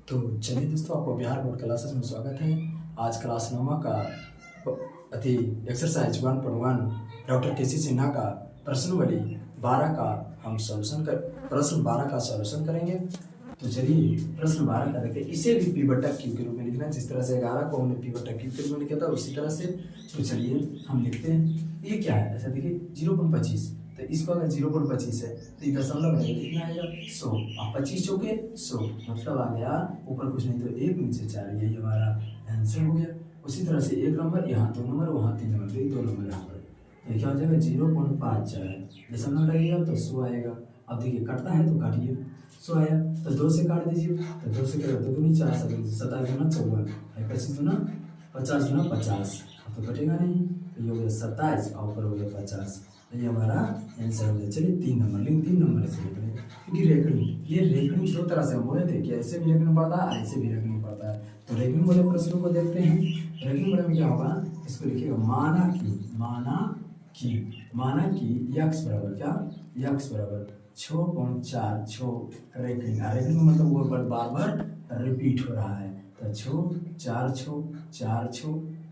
तो चलिए दोस्तों, आपको बिहार बोर्ड क्लासेस में स्वागत है। आज क्लास 9 का अति एक्सरसाइज 1.1 डॉक्टर केसी सिन्हा का प्रश्नावली 12 का हम प्रश्न 12 का सॉल्यूशन करेंगे। तो चलिए प्रश्न 12 का देखिए, इसे भी पिवट क्यू के रूप में लिखना है। जिस तरह से 11 को हमने पिवट क्यू के रूप में लिखा था उसी तरह से। तो चलिए हम लिखते हैं। ये क्या है? ऐसा देखिए 0.25, तो इसको अगर 0.25 है तो ये दशमलव में कितना आएगा? 100। अब 25 चौके 100, मतलब आ गया ऊपर कुछ नहीं तो 1 नीचे 4। यही हमारा आंसर हो गया। उसी तरह से 1 नंबर, यहाँ 2 नंबर, वहाँ 3 नंबर, तो 2 नंबर यहाँ पर। तो क्या हो जाएगा? 0.54 दशमलव लगेगा तो 100 आएगा। अब देखिए कटता है तो काटिए, 100 आया। तो 2 से काट दीजिए, तो 2 से करेगा तो 2 दूनी 4, 27 दूना 54, 25 दूना 50 दूना 50, अब तो कटेगा नहीं। तो ये हो गया 27 और ऊपर हो गया 50। ये हमारा आंसर हो गया। चलिए 3 नंबर, लेकिन 3 नंबर से लिख लेंगे क्योंकि रेकनिंग 2 तरह से हम बोले थे कि ऐसे भी रेकनिंग पड़ता है, ऐसे भी रेकनिंग पड़ता है। तो रेकनिंग वाले प्रश्नों को देखते हैं। रेकनिंग वाले में क्या होगा? इसको लिखिएगा माना कि यक्स बराबर क्या? यक्स बराबर 6.46 रेकनिंग। रेकनिंग मतलब वो बार बार रिपीट हो रहा है। तो 6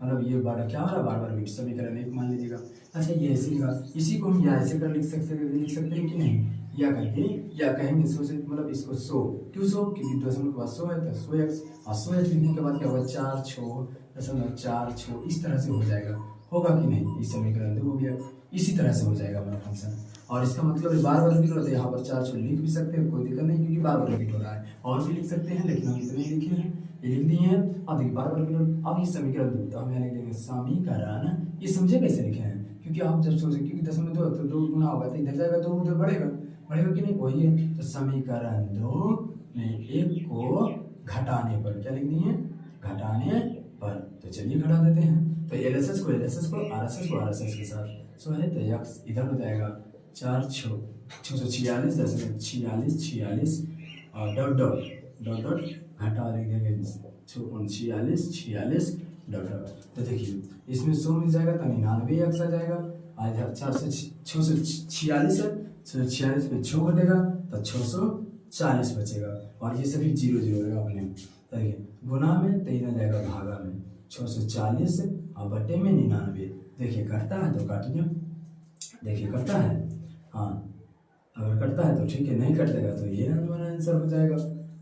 मतलब ये बार क्या हो रहा है? बार बार रिपीट। समीकरण 1 मान लीजिएगा। अच्छा ये ऐसे लिखा, इसी को हम या ऐसे कर लिख सकते हैं कि नहीं? या करके या कहेंगे 100 से, मतलब इसको 100 क्यों 100? क्योंकि दशमलव के बाद 100 है तो 100x, और 100x लिखने के बाद क्या होगा? 4 इस तरह से हो जाएगा। होगा कि नहीं? इस समीकरण 2 हो गया। इसी तरह से हो जाएगा हमारा फंक्शन। और इसका मतलब बार बार रिपीट होता है। यहाँ पर 4 लिख भी सकते हैं, कोई दिक्कत नहीं, क्योंकि बार बार रिपीट हो रहा है। और भी लिख सकते हैं, लेकिन हम इतने ही लिखे हैं, ये लिख दिए हैं। अब देखिए बार बार रिपीट। अब ये समीकरण 2, तो हम यहाँ लिख देंगे समीकरण। ये समझे कैसे लिखे हैं? क्योंकि आप जब सोचे, क्योंकि 10 में 2 तो 2 गुना होगा तो इधर जाएगा 2 उधर बढ़ेगा कि नहीं? वही है। तो समीकरण 2 में 1 को घटाने पर क्या लिख दिए? घटाने पर। तो चलिए घटा देते हैं। तो एलएसएस को एलएसएस को, आरएसएस को आरएसएस के साथ 100 है तो यक्स इधर हो जाएगा 646 और डॉट डॉट घटा देंगे 646 डॉट। तो देखिए इसमें 100 मिल जाएगा तो 99 एक्स आ जाएगा। इधर 646 है, 646 में 6 घटेगा तो 640 बचेगा। और ये सभी 0 रहेगा अपने। तो देखिए गुना में तो इधर जाएगा भागा में 640 और बटे में 99। देखिए कटता है तो काटिए। देखिए कटता है, हाँ अगर कटता है तो ठीक है, नहीं कटेगा तो ये हमारा आंसर हो जाएगा।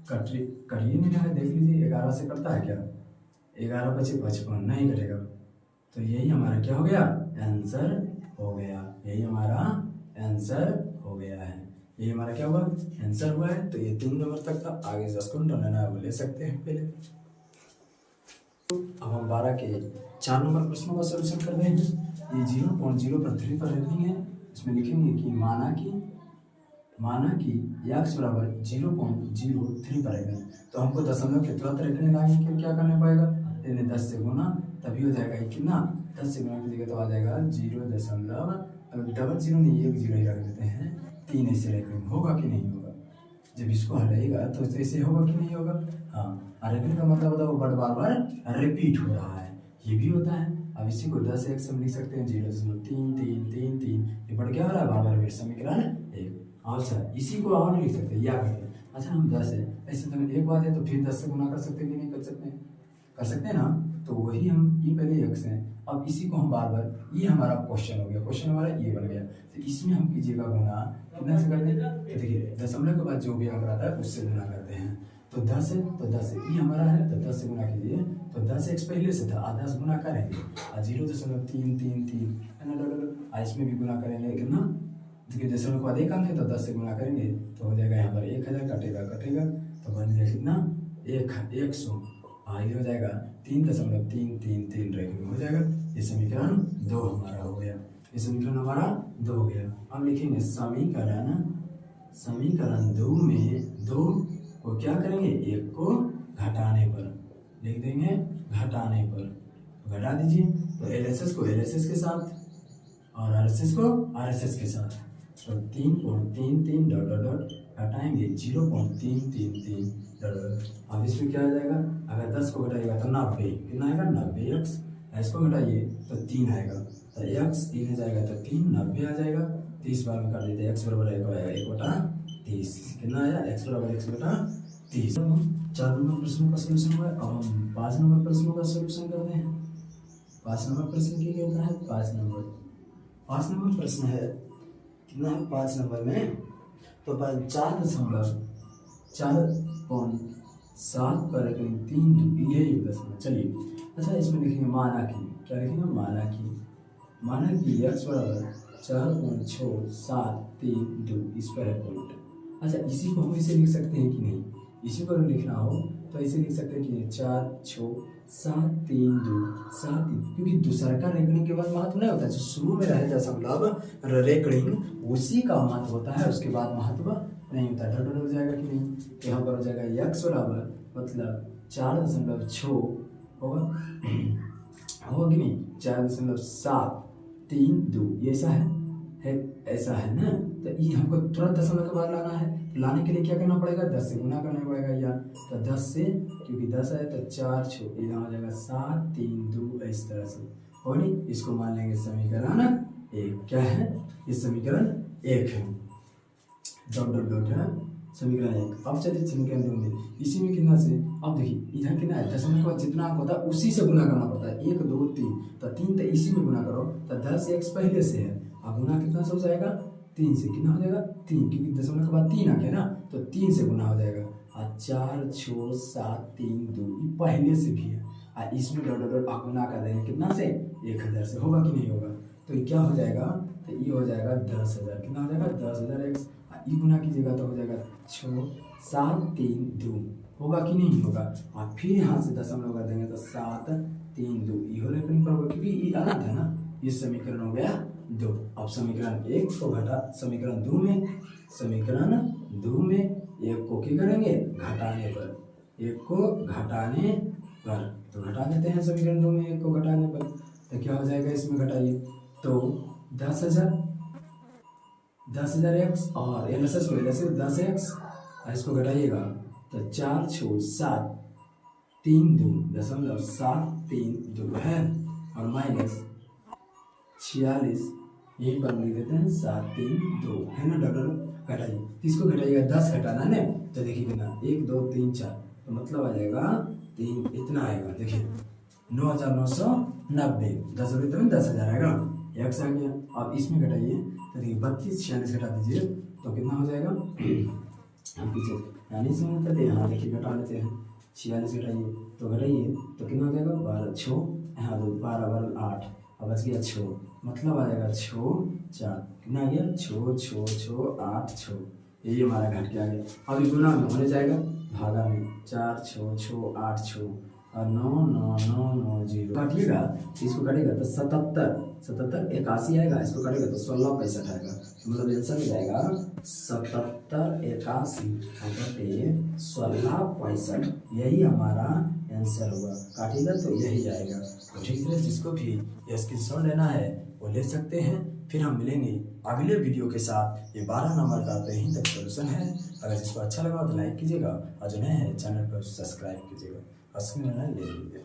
कटिए नहीं रहा है, देख लीजिए 11 से कटता है क्या? 11 बचे 55, नहीं कटेगा। तो यही हमारा क्या हो गया? आंसर हो गया। यही हमारा आंसर हो गया है। यही हमारा क्या हुआ? आंसर हुआ है। तो ये 3 नंबर तक था। आगे 10 को लेना वो ले सकते हैं पहले। अब हम 12 के 4 नंबर प्रश्नों का सॉल्यूशन कर रहे हैं। ये 0.03 पर रेखनी है। इसमें लिखेंगे कि माना कि यक्स बराबर 0.03 पर रेखनी। तो हमको दशमलव के तुरंत रेखने लाएंगे कि क्या करना पड़ेगा? यानी 10 से गुना, तभी हो जाएगा ये कितना? 10 से गुना कीजिएगा तो आ जाएगा 0.0, डबल 0 नहीं, 1 0 ही रख देते हैं। 3 ऐसे रेखनी होगा कि नहीं होगा? जब इसको हटाइएगा तो ऐसे होगा कि नहीं होगा? हाँ, रेखनी का मतलब होता है वो बार बार रिपीट हो रहा है। ये भी होता है। अब इसी को 10 एक से हम लिख सकते हैं 0.33333। ये बढ़ क्या हो रहा है? बार बार समीकरण 1। अच्छा इसी को और लिख सकते हैं या करके। अच्छा हम 10 है, ऐसे तो एक बात है, तो फिर 10 से गुना कर सकते हैं कि नहीं कर सकते हैं? कर सकते हैं ना। तो वही हम ये पहले x है, अब इसी को हम बार बार, ये हमारा क्वेश्चन हो गया, क्वेश्चन हमारा ये बन गया। तो इसमें हम कीजिएगा गुना, कितना से करते हैं? तो देखिए दशमलव के बाद जो भी आंकड़ा आता है उससे गुना करते हैं। तो 10 है तो 10 ये हमारा है, तो 10 से गुना कीजिए। तो 10 x पहले से था, 10 गुना करेंगे और 0.333 है ना। इसमें भी गुना करेंगे कितना? देखिए दशमलव के बाद 1 अंक है तो 10 से गुना करेंगे तो हो जाएगा यहाँ पर 1000, कटेगा तो बन गया कितना? 100। ये हो जाएगा 3.333 रेखनी हो जाएगा। ये समीकरण 2 हमारा हो गया। ये समीकरण हमारा 2 हो गया। हम लिखेंगे समीकरण 2 में 2 को क्या करेंगे? 1 को घटाने पर लिख देंगे, घटाने पर घटा दीजिए। तो एलएसएस को एलएसएस के साथ और आरएसएस को आरएसएस के साथ। तो 3.33 डॉट डॉट डॉट घटाएंगे 0.333 डॉट। अब इसमें क्या आ जाएगा? अगर 10 को घटाइएगा तो 90, कितना आएगा? 90 एक्स। इसको घटाइए तो 3 आएगा, तो एक्स 3 हो जाएगा तो 3 90 आ जाएगा। 30 बार में कर देते हैं, एक्स बराबर 1/30 कितना आया? एक्स बराबर 1/30। 4 नंबर प्रश्न का सोल्यूशन हुआ। अब हम 5 नंबर प्रश्नों का सोल्यूशन करते हैं। 5 नंबर प्रश्न क्या कहता है? 5 नंबर प्रश्न है कितना है? 5 नंबर में तो 4.7 पर 3 यही प्रश्न। चलिए अच्छा, इसमें लिखेंगे माना कि, क्या लिखेंगे? माना कि x बराबर 4.673 इस पर है पॉइंट। अच्छा, इसी को हम इसे लिख सकते हैं कि नहीं? इसी को लिखना हो तो इसे लिख सकते हैं कि 4.673 क्योंकि दूसरा का रेकड़िंग के बाद महत्व नहीं होता। जो शुरू में रहे दशमलव रेकड़िंग उसी का महत्व होता है, उसके बाद महत्व नहीं होता। डबल हो जाएगा कि नहीं? यहाँ पर हो जाएगा x बराबर मतलब 4.6 होगा कि नहीं? 4.732 ऐसा है ना। तो ये हमको तुरंत दशमलव के बाद लाना है। लाने के लिए क्या करना पड़ेगा? 10 से गुना करना पड़ेगा यार। तो 10 से, क्योंकि 10 है तो 4 6 यहाँ हो जाएगा 732 इस तरह से हो नहीं। इसको मान लेंगे समीकरण 1। क्या है? ये समीकरण 1 है। डॉट है समीकरण 1। अब चलिए समीकरण 2 में, इसी में कितना से, अब देखिए इधर कितना है? दशमलव के बाद जितना अंक होता है उसी से गुना करना पड़ता है। 1 2 3 तो 3 तो इसी में गुना करो तो 10 x पहले से है। अब गुना कितना से हो जाएगा? 3 से। कितना हो जाएगा? 3, क्योंकि दशमलव के बाद 3 आ गया ना, तो 3 से गुना हो जाएगा। 4.673 ये पहले से भी है। इसमें डॉट गुना कर देंगे कितना से? 1000 से। होगा कि नहीं होगा? तो ये क्या हो जाएगा? तो ये हो जाएगा 10,000। कितना हो जाएगा? 10,000 x। ये गुना कीजिएगा तो हो जाएगा 6.732 होगा कि नहीं होगा? और फिर यहाँ से दशमलव कर देंगे तो 732 ये हो रेकड़िंग पर होगा, क्योंकि ये अलग है ना। ये समीकरण हो गया 2। अब समीकरण 1 को घटा, समीकरण 2 में 1 को क्या करेंगे? घटाने पर। 1 को घटाने पर तो घटा देते हैं समीकरण 2 में 1 को घटाने पर। तो क्या हो जाएगा? इसमें घटाइए तो 10,000 x और LHS को LHS 10x और इसको घटाइएगा तो 4.673.732 है और माइनस 46 यही पर लिख देते हैं 732 है ना। डबल घटाइए, इसको घटाइएगा 10 घटाना है ना। तो देखिए कितना 1 2 3 4 तो मतलब आ जाएगा 3 इतना आएगा। देखिए 9,990 10 रुपये में 10,000 आएगा। x आ गया। अब इसमें घटाइए तो देखिए 32 46 घटा दीजिए तो कितना हो जाएगा? हम पीछे यानी से मतलब यहाँ देखिए घटा लेते हैं। 46 घटाइए तो तो कितना हो जाएगा? 12 6 यहाँ 12 12 8 अब बच गया 6 मतलब आ जाएगा 6 4 कितना आ गया? 6 6 6 8 6 यही हमारा घट के आ गया। अब गुना में होने जाएगा भागा में 4 6 6 8 6 और 9 9 9 9 0 काटिएगा इसको काटेगा तो 77 81 आएगा। इसको काटेगा तो 16 65 आएगा। मतलब आंसर हो जाएगा 77 81 बटे 16 65 यही हमारा आंसर होगा। काटिएगा तो यही आएगा। तो ठीक है, जिसको भी ये स्क्रीनशॉट लेना है वो ले सकते हैं। फिर हम मिलेंगे अगले वीडियो के साथ। ये 12 नंबर का तो यहीं तक सोल्यूशन है। अगर जिसको अच्छा लगा तो लाइक कीजिएगा और जो नए हैं चैनल को सब्सक्राइब कीजिएगा और स्क्रीन ले लीजिए।